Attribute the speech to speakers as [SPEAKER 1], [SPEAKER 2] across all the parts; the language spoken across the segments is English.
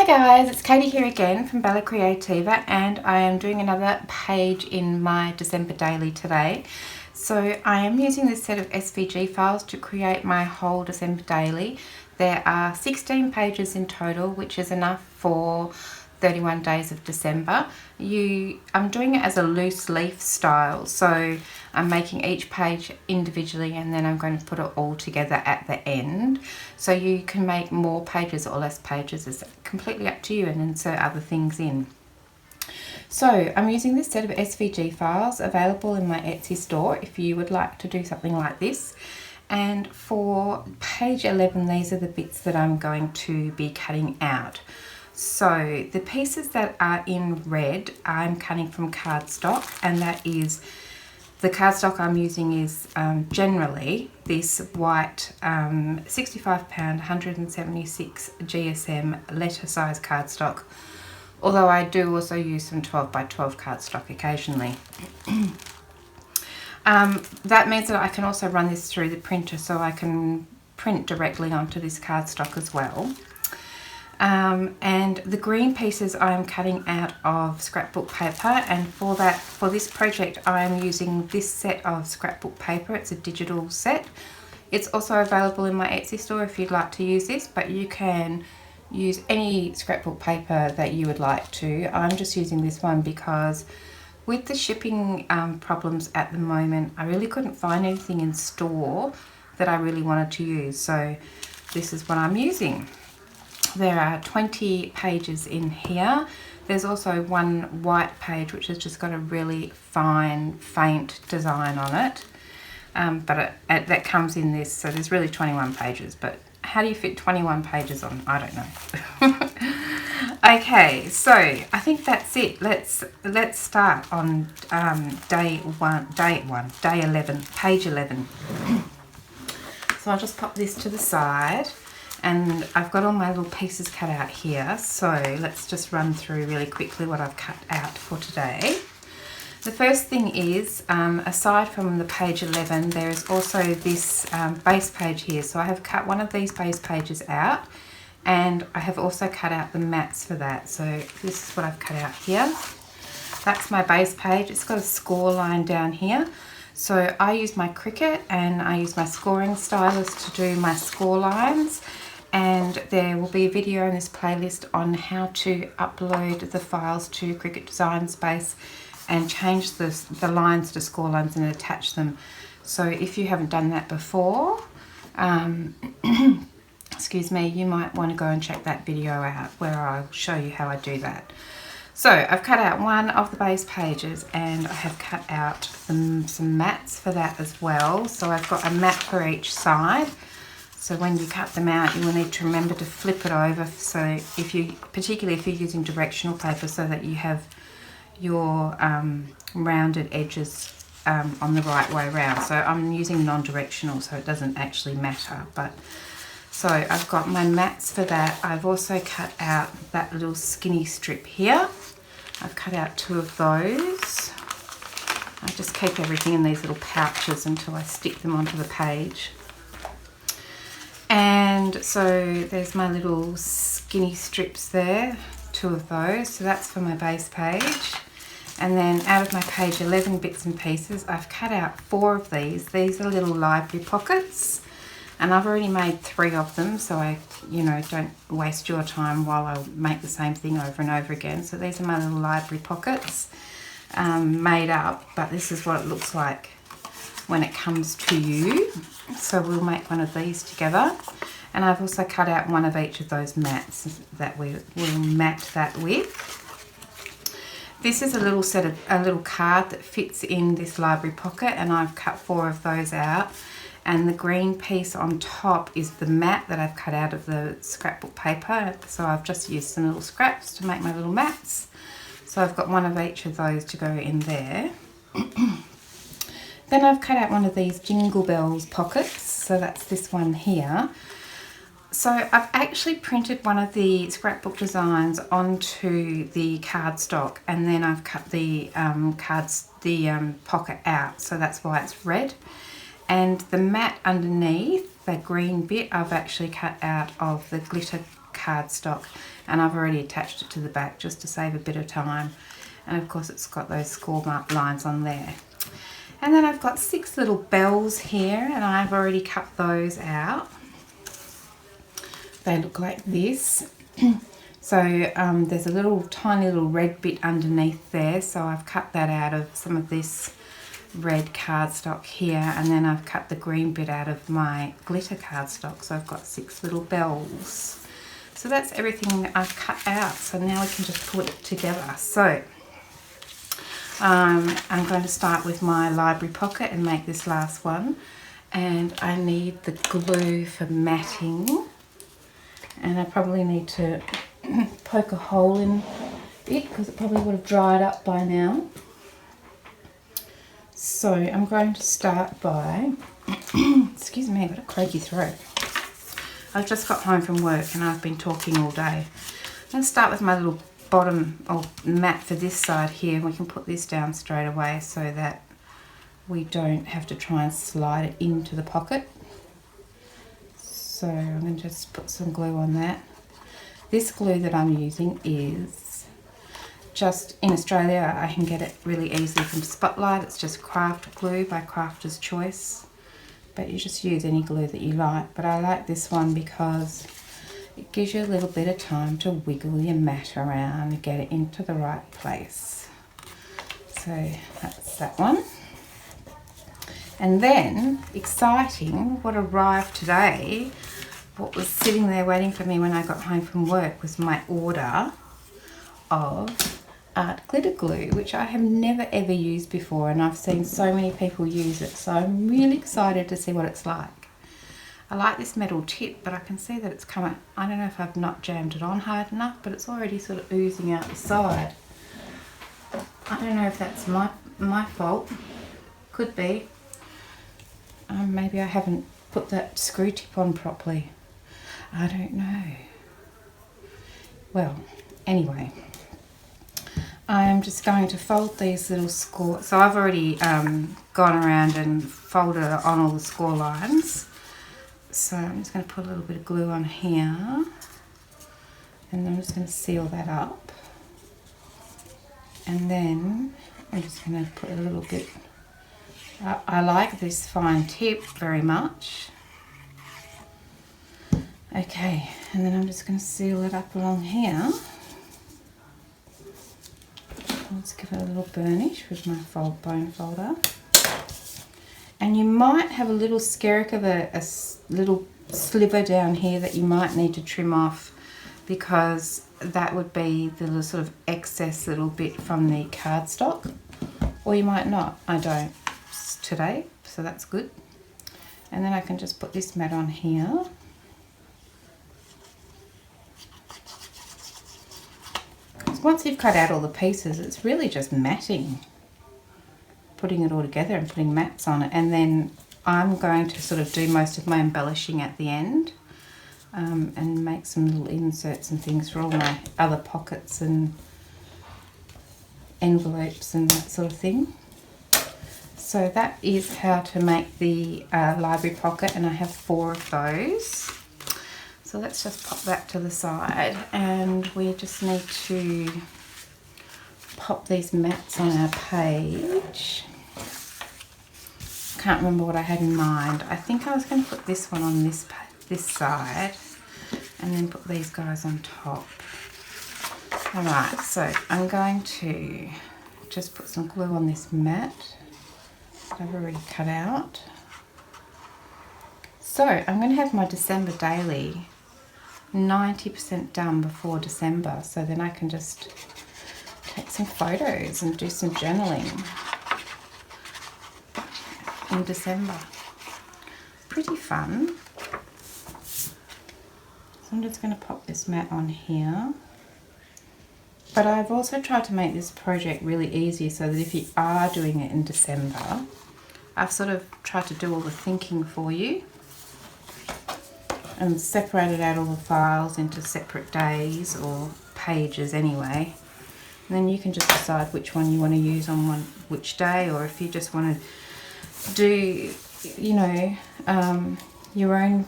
[SPEAKER 1] guys, it's Katie here again from Creativa, and I am doing another page in my December daily today. So I am using this set of SVG files to create my whole December daily. There are 16 pages in total, which is enough for 31 days of December. I'm doing it as a loose leaf style, so I'm making each page individually and then I'm going to put it all together at the end. So you can make more pages or less pages, it's completely up to you, and insert other things in. So I'm using this set of SVG files available in my Etsy store if you would like to do something like this. And for page 11, these are the bits that I'm going to be cutting out. So the pieces that are in red, I'm cutting from cardstock, and that is, the cardstock I'm using is generally this white 65 pound 176 GSM letter size cardstock, although I do also use some 12 by 12 cardstock occasionally. That means that I can also run this through the printer, so I can print directly onto this cardstock as well. And the green pieces I am cutting out of scrapbook paper, and for this project I am using this set of scrapbook paper. It's a digital set. It's also available in my Etsy store if you'd like to use this, but you can use any scrapbook paper that you would like to. I'm just using this one because with the shipping problems at the moment, I really couldn't find anything in store that I really wanted to use, so this is what I'm using. There are 20 pages in here. There's also one white page which has just got a really fine, faint design on it. That comes in this, so there's really 21 pages, but how do you fit 21 pages on? I don't know. Okay, so I think that's it. Let's start on day 11, page 11. So I'll just pop this to the side. And I've got all my little pieces cut out here, so let's just run through really quickly what I've cut out for today. The first thing is, aside from the page 11, there is also this base page here. So I have cut one of these base pages out, and I have also cut out the mats for that. So this is what I've cut out here. That's my base page. It's got a score line down here. So I use my Cricut and I use my scoring stylus to do my score lines. And there will be a video in this playlist on how to upload the files to Cricut Design Space and change the lines to score lines and attach them. So if you haven't done that before, excuse me, you might want to go and check that video out where I'll show you how I do that. So I've cut out one of the base pages, and I have cut out some mats for that as well. So I've got a mat for each side. So when you cut them out, you will need to remember to flip it over. So particularly if you're using directional paper, so that you have your rounded edges on the right way around. So I'm using non-directional, so it doesn't actually matter. So I've got my mats for that. I've also cut out that little skinny strip here. I've cut out 2 of those. I just keep everything in these little pouches until I stick them onto the page. And so there's my little skinny strips there, 2 of those. So that's for my base page. And then out of my page 11 bits and pieces, I've cut out 4 of these. These are little library pockets. And I've already made 3 of them, so I, don't waste your time while I make the same thing over and over again. So these are my little library pockets made up, but this is what it looks like when it comes to you. So we'll make one of these together. And I've also cut out one of each of those mats that we will mat that with. This is a little card that fits in this library pocket, and I've cut 4 of those out. And the green piece on top is the mat that I've cut out of the scrapbook paper. So I've just used some little scraps to make my little mats. So I've got one of each of those to go in there. Then I've cut out one of these Jingle Bells pockets. So that's this one here. So I've actually printed one of the scrapbook designs onto the cardstock, and then I've cut the pocket out. So that's why it's red. And the mat underneath, the green bit, I've actually cut out of the glitter cardstock, and I've already attached it to the back just to save a bit of time. And of course it's got those score mark lines on there. And then I've got 6 little bells here, and I've already cut those out. They look like this. So there's a little tiny little red bit underneath there, so I've cut that out of some of this red cardstock here, and then I've cut the green bit out of my glitter cardstock, so I've got 6 little bells. So that's everything that I've cut out, so now we can just put it together. So I'm going to start with my library pocket and make this last one, and I need the glue for matting, and I probably need to poke a hole in it because it probably would have dried up by now. So I'm going to start by, excuse me, I've got a croaky throat. I've just got home from work and I've been talking all day. I'm going to start with my little bottom mat for this side here. We can put this down straight away so that we don't have to try and slide it into the pocket. So I'm going to just put some glue on that. This glue that I'm using is just, in Australia I can get it really easily from Spotlight. It's just craft glue by Crafter's Choice, but you just use any glue that you like. But I like this one because it gives you a little bit of time to wiggle your mat around and get it into the right place. So that's that one. And then, exciting, what arrived today, what was sitting there waiting for me when I got home from work was my order of art glitter glue, which I have never ever used before, and I've seen so many people use it, so I'm really excited to see what it's like. I like this metal tip, but I can see that it's come, I don't know if I've not jammed it on hard enough, but it's already sort of oozing out the side. I don't know if that's my fault. Could be. Maybe I haven't put that screw tip on properly. I don't know. Well, anyway, I'm just going to fold these little score. So I've already gone around and folded on all the score lines. So I'm just going to put a little bit of glue on here, and then I'm just going to seal that up. And then I'm just going to put a little bit. I like this fine tip very much. Okay, and then I'm just going to seal it up along here. Let's give it a little burnish with my bone folder. And you might have a little skerrick of a little sliver down here that you might need to trim off, because that would be the little sort of excess little bit from the cardstock. Or you might not. I don't today, so that's good. And then I can just put this mat on here. Once you've cut out all the pieces, it's really just matting, putting it all together and putting mats on it. And then I'm going to sort of do most of my embellishing at the end, and make some little inserts and things for all my other pockets and envelopes and that sort of thing. So that is how to make the library pocket, and I have 4 of those. So let's just pop that to the side, and we just need to pop these mats on our page. Can't remember what I had in mind. I think I was going to put this one on this side, and then put these guys on top. Alright, so I'm going to just put some glue on this mat that I've already cut out. So I'm going to have my December daily 90% done before December, so then I can just take some photos and do some journaling in December. Pretty fun. So I'm just going to pop this mat on here. But I've also tried to make this project really easy so that if you are doing it in December, I've sort of tried to do all the thinking for you and separated out all the files into separate days or pages anyway. And then you can just decide which one you want to use on which day, or if you just want to do, you know, your own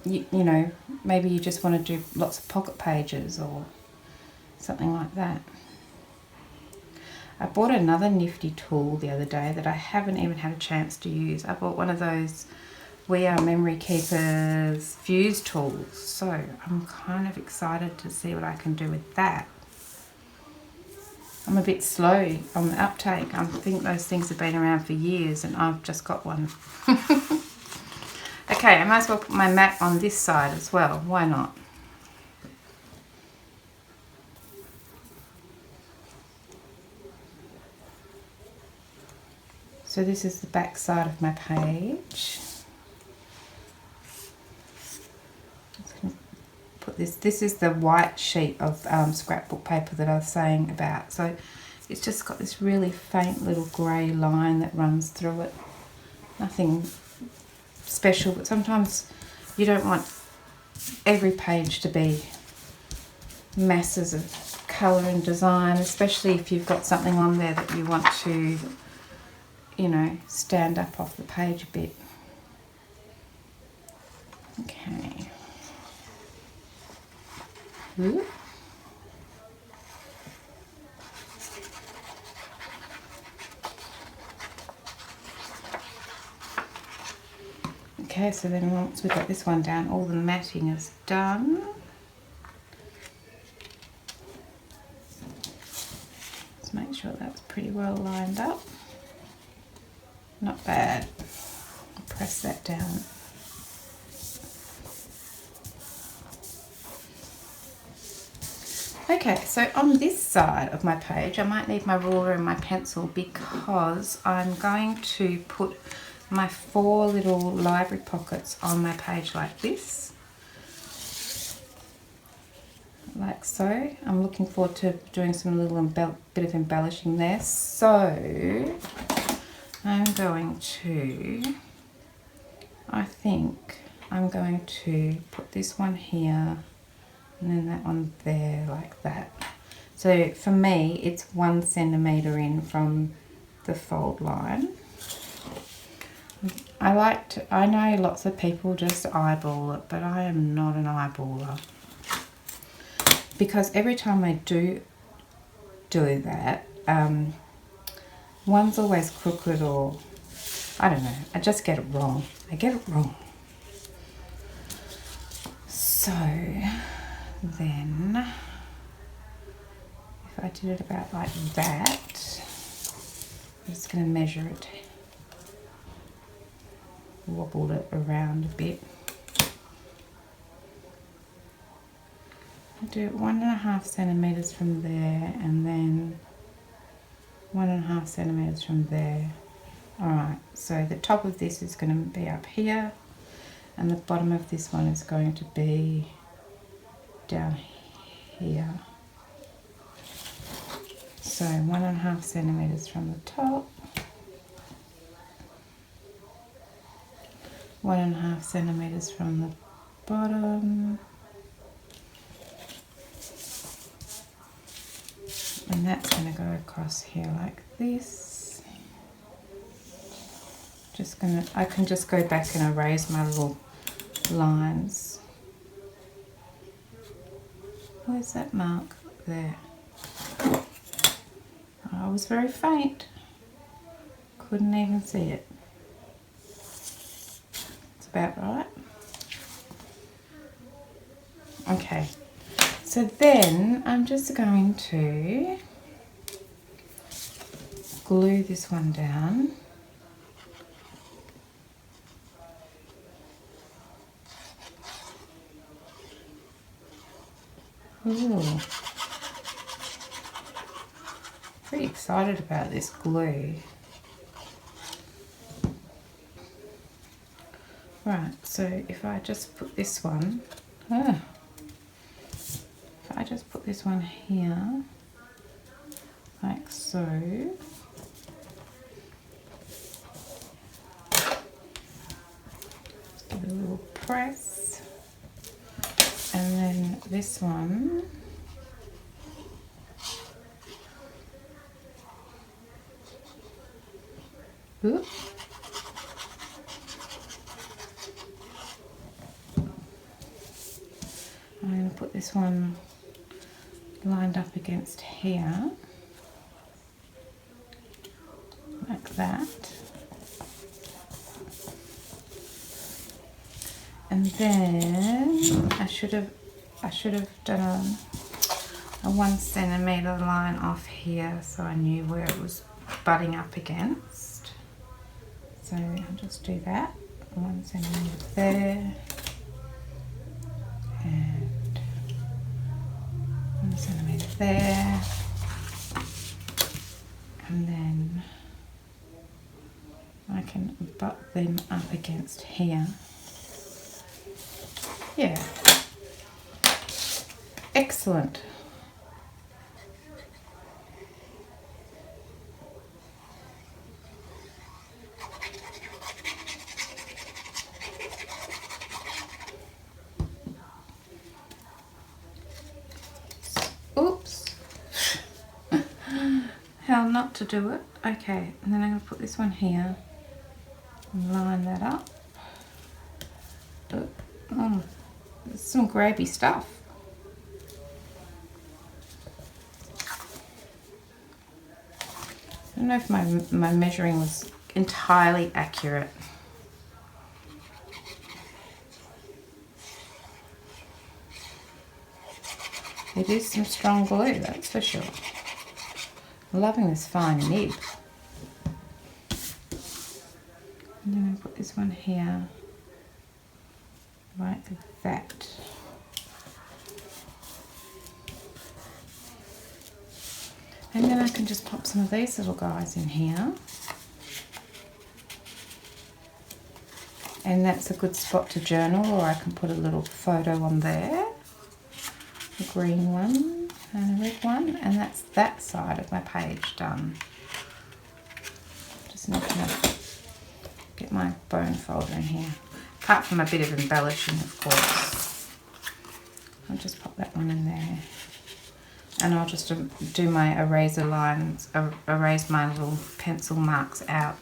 [SPEAKER 1] you know, maybe you just want to do lots of pocket pages or something like that. I bought another nifty tool the other day that I haven't even had a chance to use. I bought one of those We Are Memory Keepers fuse tools, so I'm kind of excited to see what I can do with that. I'm a bit slow on the uptake. I think those things have been around for years and I've just got one. Okay, I might as well put my mat on this side as well. Why not? So this is the back side of my page. Put this is the white sheet of scrapbook paper that I was saying about. So it's just got this really faint little grey line that runs through it. Nothing special, but sometimes you don't want every page to be masses of colour and design, especially if you've got something on there that you want to, you know, stand up off the page a bit. Okay. Ooh. Okay, so then once we've got this one down, all the matting is done. Let's make sure that's pretty well lined up. Not bad. I'll press that down. Okay, so on this side of my page, I might need my ruler and my pencil because I'm going to put my 4 little library pockets on my page like this. Like so. I'm looking forward to doing some little bit of embellishing there. So I'm going to, I think I'm going to put this one here and then that one there like that. So for me it's 1 centimetre in from the fold line. I know lots of people just eyeball it, but I am not an eyeballer. Because every time I do that, one's always crooked or, I don't know, I just get it wrong. I get it wrong. So then, if I did it about like that, I'm just going to measure it. Wobbled it around a bit. I do 1.5 centimetres from there and then 1.5 centimetres from there. Alright, so the top of this is going to be up here and the bottom of this one is going to be down here. So 1.5 centimetres from the top. 1.5 centimetres from the bottom, and that's going to go across here like this. I can just go back and erase my little lines. Where's that mark? There. I was very faint. Couldn't even see it. About right. Okay, so then I'm just going to glue this one down. Ooh. Pretty excited about this glue. Right, so if I just put this one, if I just put this one here, like so, just give it a little press, and then this one, this one lined up against here, like that. And then I should have done a 1 centimetre line off here so I knew where it was butting up against. So I'll just do that. 1 centimetre there, and 1 centimetre there, and then I can butt them up against here. Yeah, excellent. Oops. How not to do it. Okay, and then I'm going to put this one here and line that up. Oh, there's some grabby stuff. I don't know if my measuring was entirely accurate. It is some strong glue, that's for sure. I'm loving this fine nib. And then I put this one here, like that. And then I can just pop some of these little guys in here. And that's a good spot to journal, or I can put a little photo on there. A green one and a red one, and that's that side of my page done. Just need to get my bone folder in here. Apart from a bit of embellishing, of course. I'll just pop that one in there. And I'll just do my eraser lines, erase my little pencil marks out.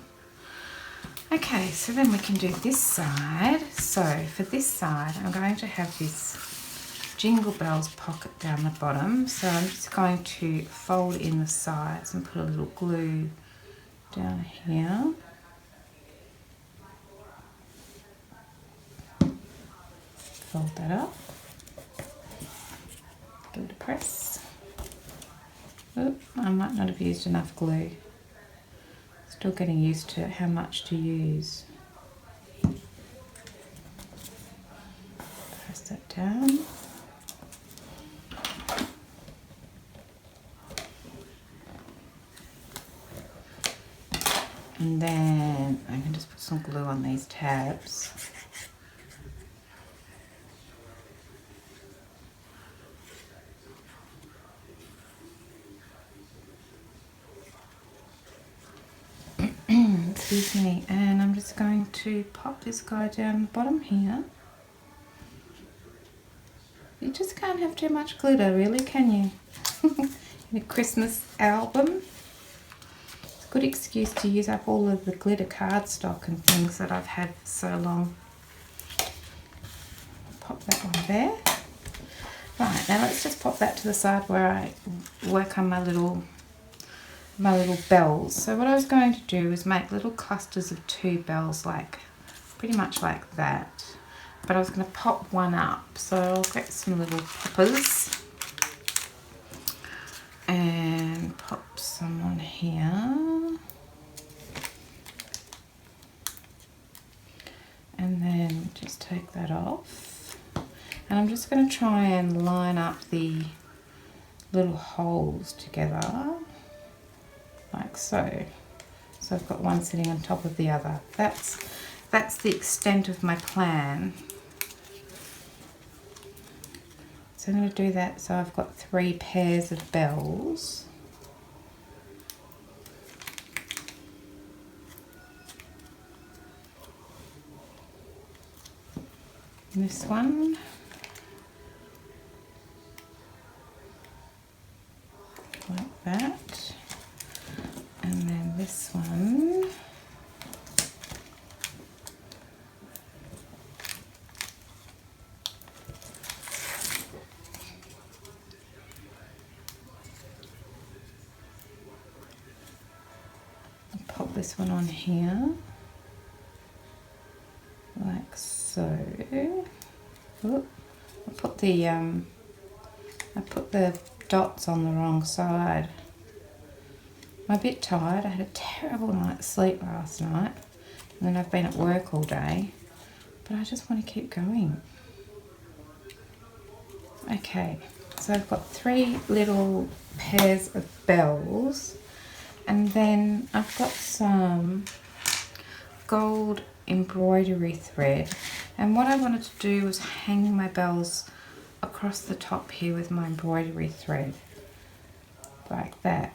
[SPEAKER 1] Okay, so then we can do this side. So for this side, I'm going to have this Jingle Bells pocket down the bottom. So I'm just going to fold in the sides and put a little glue down here. Fold that up. Give it a press. Oop, I might not have used enough glue. Still getting used to how much to use. Press that down. And then I can just put some glue on these tabs. Excuse me, and I'm just going to pop this guy down the bottom here. You just can't have too much glitter, really, can you? In a Christmas album. It's a good excuse to use up all of the glitter cardstock and things that I've had for so long. Pop that one there. Right, now let's just pop that to the side where I work on my little bells. So what I was going to do is make little clusters of 2 bells, like pretty much like that. But I was going to pop one up, so I'll get some little poppers and pop some on here. And then just take that off. And I'm just going to try and line up the little holes together. Like so. So I've got one sitting on top of the other. That's the extent of my plan. So I'm going to do that. So I've got 3 pairs of bells. And this one. Like that. And then this one. pop this one on here, like so. Oop, I put the dots on the wrong side. I'm a bit tired. I had a terrible night's sleep last night, and then I've been at work all day, but I just want to keep going. Okay, so I've got 3 little pairs of bells, and then I've got some gold embroidery thread, and what I wanted to do was hang my bells across the top here with my embroidery thread, like that.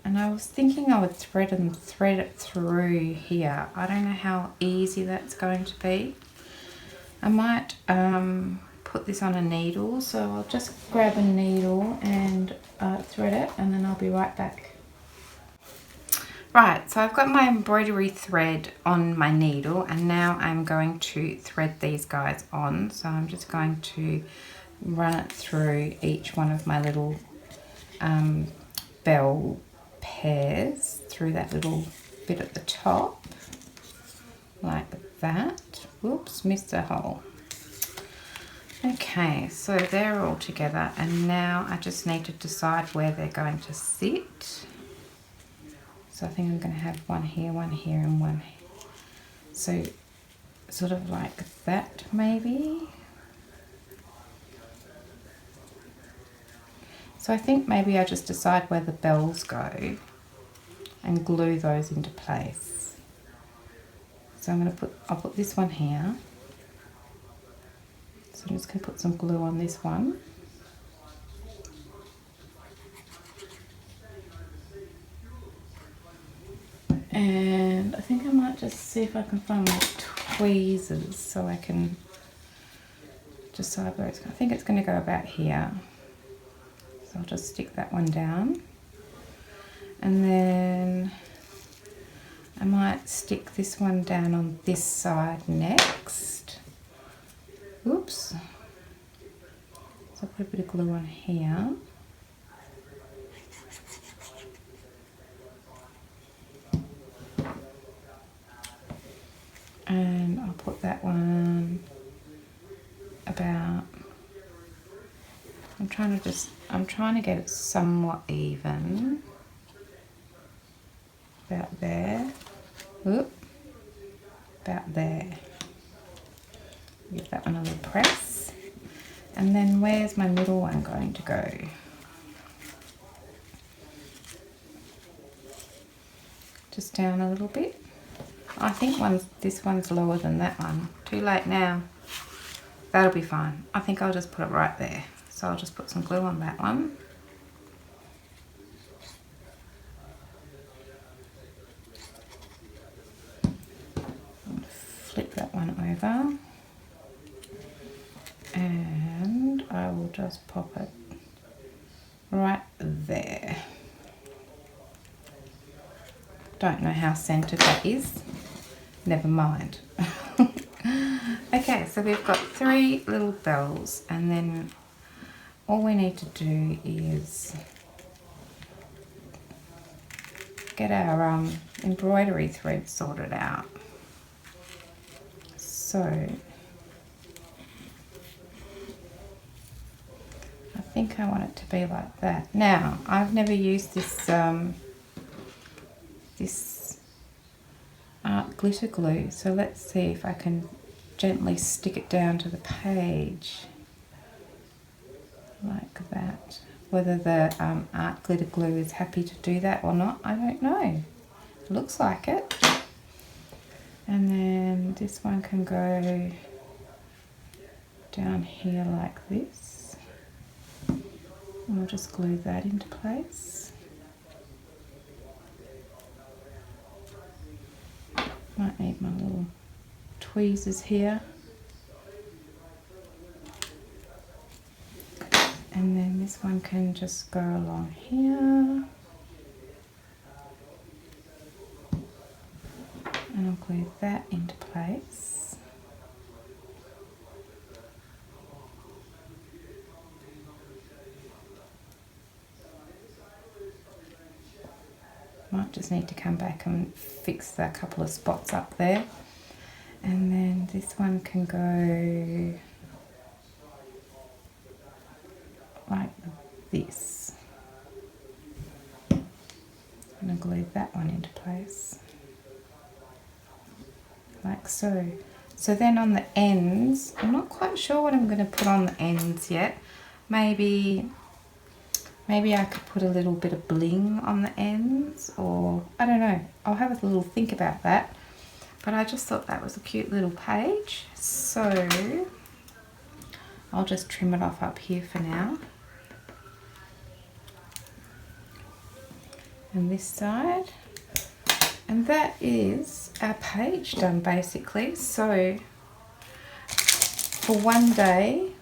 [SPEAKER 1] And I was thinking I would thread it through here. I don't know how easy that's going to be. I might put this on a needle, so I'll just grab a needle and thread it, and then I'll be right back. Right, so I've got my embroidery thread on my needle, and now I'm going to thread these guys on. So I'm just going to run it through each one of my little bell pairs, through that little bit at the top, like that. Whoops, missed a hole. Okay, so they're all together, and now I just need to decide where they're going to sit. So I think I'm going to have one here, and one here. So sort of like that, maybe. So I think maybe I just decide where the bells go and glue those into place. So I'll put this one here. So I'm just going to put some glue on this one. And I think I might just see if I can find my tweezers so I can decide where it's going. I think it's going to go about here. So I'll just stick that one down. And then I might stick this one down on this side next. Oops. So I'll put a bit of glue on here. And I'll put that one about, I'm trying to get it somewhat even. About there. Oop. About there. Give that one a little press. And then where's my middle one going to go? Just down a little bit. I think this one's lower than that one. Too late now. That'll be fine. I think I'll just put it right there. So I'll just put some glue on that one. Flip that one over. And I will just pop it right there. Don't know how centered that is. Never mind. Okay, so we've got 3 little bells, and then all we need to do is get our embroidery thread sorted out. So I think I want it to be like that. Now, I've never used this this art glitter glue, so let's see if I can gently stick it down to the page like that. Whether the art glitter glue is happy to do that or not, I don't know. It looks like it. And then this one can go down here like this. And we'll just glue that into place. Might need my little tweezers here. And then this one can just go along here. And I'll glue that into place. Might just need to come back and fix a couple of spots up there. And then this one can go like this. I'm going to glue that one into place. Like so. So then on the ends, I'm not quite sure what I'm going to put on the ends yet. Maybe I could put a little bit of bling on the ends, or I don't know. I'll have a little think about that. But I just thought that was a cute little page. So I'll just trim it off up here for now. And this side. And that is our page done basically. So for one day,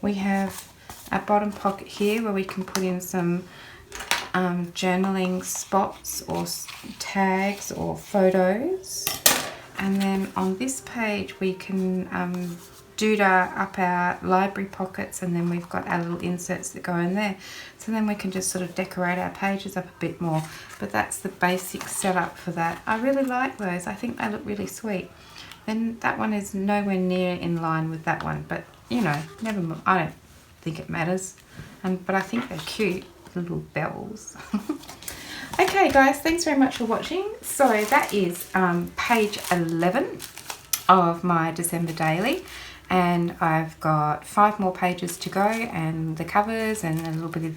[SPEAKER 1] we have our bottom pocket here where we can put in some journaling spots or tags or photos. And then on this page we can doodah up our library pockets, and then we've got our little inserts that go in there. So then we can just sort of decorate our pages up a bit more. But that's the basic setup for that. I really like those. I think they look really sweet. Then that one is nowhere near in line with that one, but you know, never mind. I don't think it matters. But I think they're cute, little bells. Okay guys, thanks very much for watching. So that is page 11 of my December daily, and I've got 5 more pages to go, and the covers and a little bit of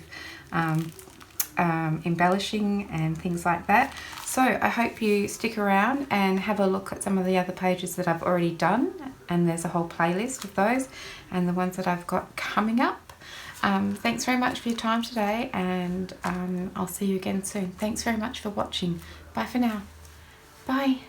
[SPEAKER 1] embellishing and things like that. So I hope you stick around and have a look at some of the other pages that I've already done, and there's a whole playlist of those and the ones that I've got coming up. Thanks very much for your time today, and I'll see you again soon. Thanks very much for watching. Bye for now. Bye.